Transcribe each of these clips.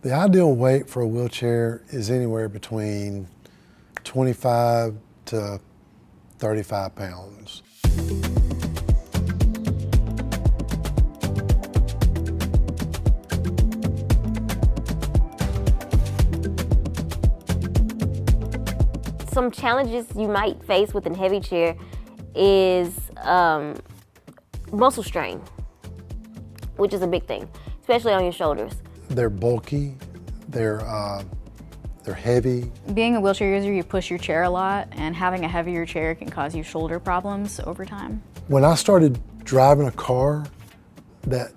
The ideal weight for a wheelchair is anywhere between 25 to 35 pounds. Some challenges you might face with a heavy chair is muscle strain, which is a big thing, especially on your shoulders. They're bulky, they're heavy. Being a wheelchair user, you push your chair a lot, and having a heavier chair can cause you shoulder problems over time. When I started driving a car that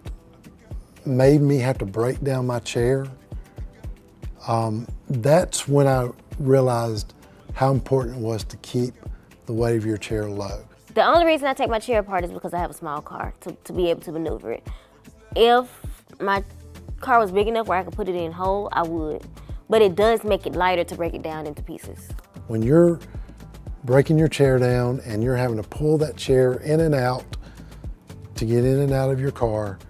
made me have to break down my chair, that's when I realized how important it was to keep the weight of your chair low. The only reason I take my chair apart is because I have a small car to be able to maneuver it. If my car was big enough where I could put it in whole, I would. But it does make it lighter to break it down into pieces. When you're breaking your chair down and you're having to pull that chair in and out to get in and out of your car,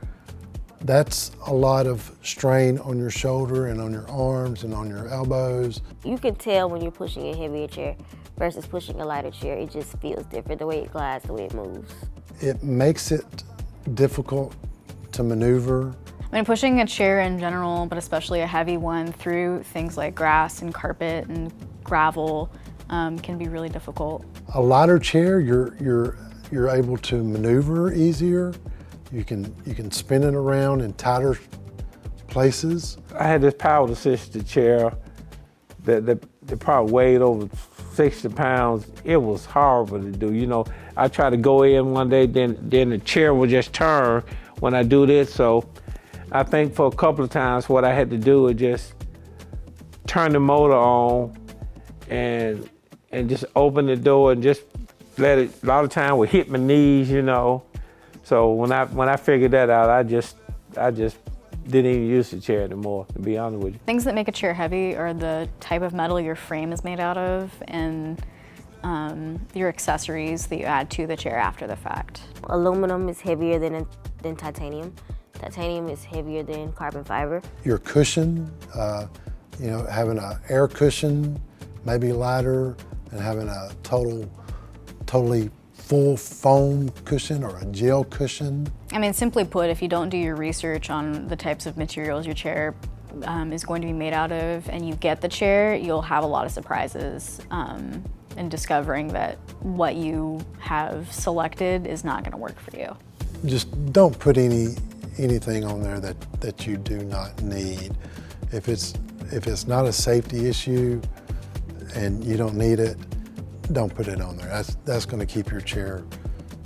that's a lot of strain on your shoulder and on your arms and on your elbows. You can tell when you're pushing a heavier chair versus pushing a lighter chair. It just feels different, the way it glides, the way it moves. It makes it difficult to maneuver. I mean, pushing a chair in general, but especially a heavy one, through things like grass and carpet and gravel can be really difficult. A lighter chair, you're able to maneuver easier. You can spin it around in tighter places. I had this power assisted chair that probably weighed over 60 pounds. It was horrible to do. You know, I tried to go in one day, then the chair would just turn when I do this. So I think for a couple of times what I had to do was just turn the motor on and just open the door and just let it, a lot of times would hit my knees, you know. So when I figured that out, I just didn't even use the chair anymore, to be honest with you. Things that make a chair heavy are the type of metal your frame is made out of and your accessories that you add to the chair after the fact. Aluminum is heavier than titanium. Titanium is heavier than carbon fiber. Your cushion, you know, having an air cushion may be lighter than having a totally full foam cushion or a gel cushion. I mean, simply put, if you don't do your research on the types of materials your chair is going to be made out of, and you get the chair, you'll have a lot of surprises in discovering that what you have selected is not going to work for you. Just don't put anything on there that you do not need. If it's not a safety issue and you don't need it, don't put it on there. That's going to keep your chair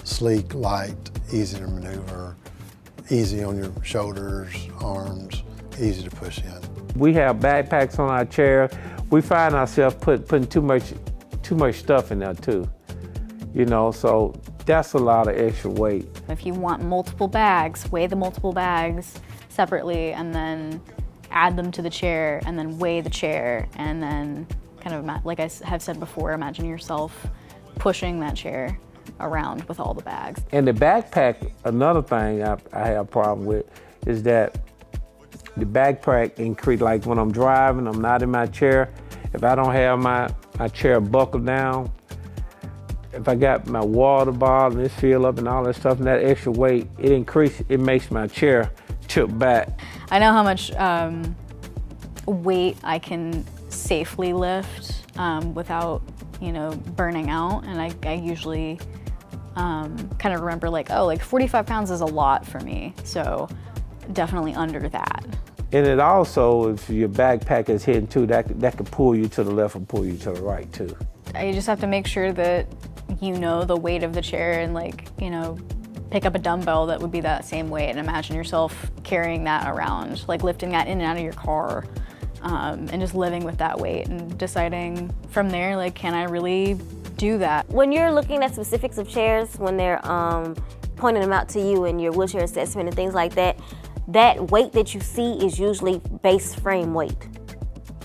sleek, light, easy to maneuver, easy on your shoulders, arms, easy to push in. We have backpacks on our chair. We find ourselves putting too much stuff in there too, you know, so that's a lot of extra weight. If you want multiple bags, weigh the multiple bags separately and then add them to the chair and then weigh the chair and then kind of, like I have said before, imagine yourself pushing that chair around with all the bags. And the backpack, another thing I have a problem with is that the backpack increase, like when I'm driving, I'm not in my chair. If I don't have my chair buckled down, if I got my water bottle and it's filled up and all that stuff, and that extra weight, it makes my chair tilt back. I know how much weight I can safely lift without, you know, burning out, and I usually kind of remember like, oh, like 45 pounds is a lot for me, so definitely under that. And it also, if your backpack is hidden too, that could pull you to the left or pull you to the right too. You just have to make sure that you know the weight of the chair and, like, you know, pick up a dumbbell that would be that same weight and imagine yourself carrying that around, like lifting that in and out of your car. And just living with that weight and deciding from there, like, can I really do that? When you're looking at specifics of chairs, when they're pointing them out to you in your wheelchair assessment and things like that, that weight that you see is usually base frame weight.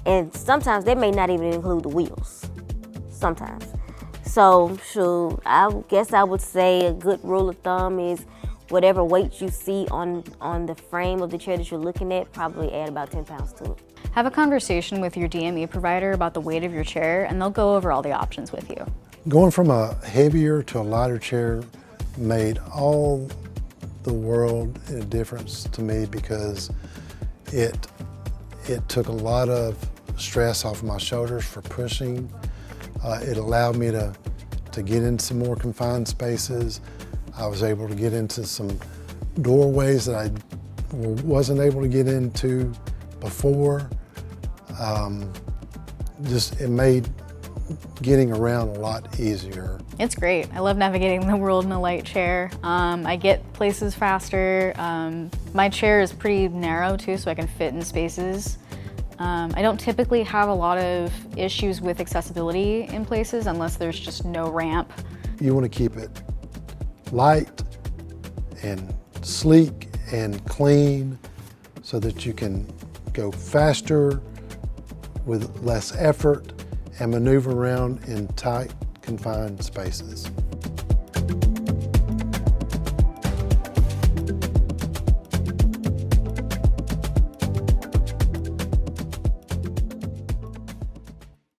And sometimes they may not even include the wheels, sometimes. So, I guess I would say a good rule of thumb is whatever weight you see on the frame of the chair that you're looking at, probably add about 10 pounds to it. Have a conversation with your DME provider about the weight of your chair, and they'll go over all the options with you. Going from a heavier to a lighter chair made all the world a difference to me, because it took a lot of stress off my shoulders for pushing. It allowed me to get into some more confined spaces. I was able to get into some doorways that I wasn't able to get into before. It made getting around a lot easier. It's great. I love navigating the world in a light chair. I get places faster. My chair is pretty narrow too, so I can fit in spaces. I don't typically have a lot of issues with accessibility in places unless there's just no ramp. You want to keep it light and sleek and clean so that you can go faster with less effort and maneuver around in tight, confined spaces.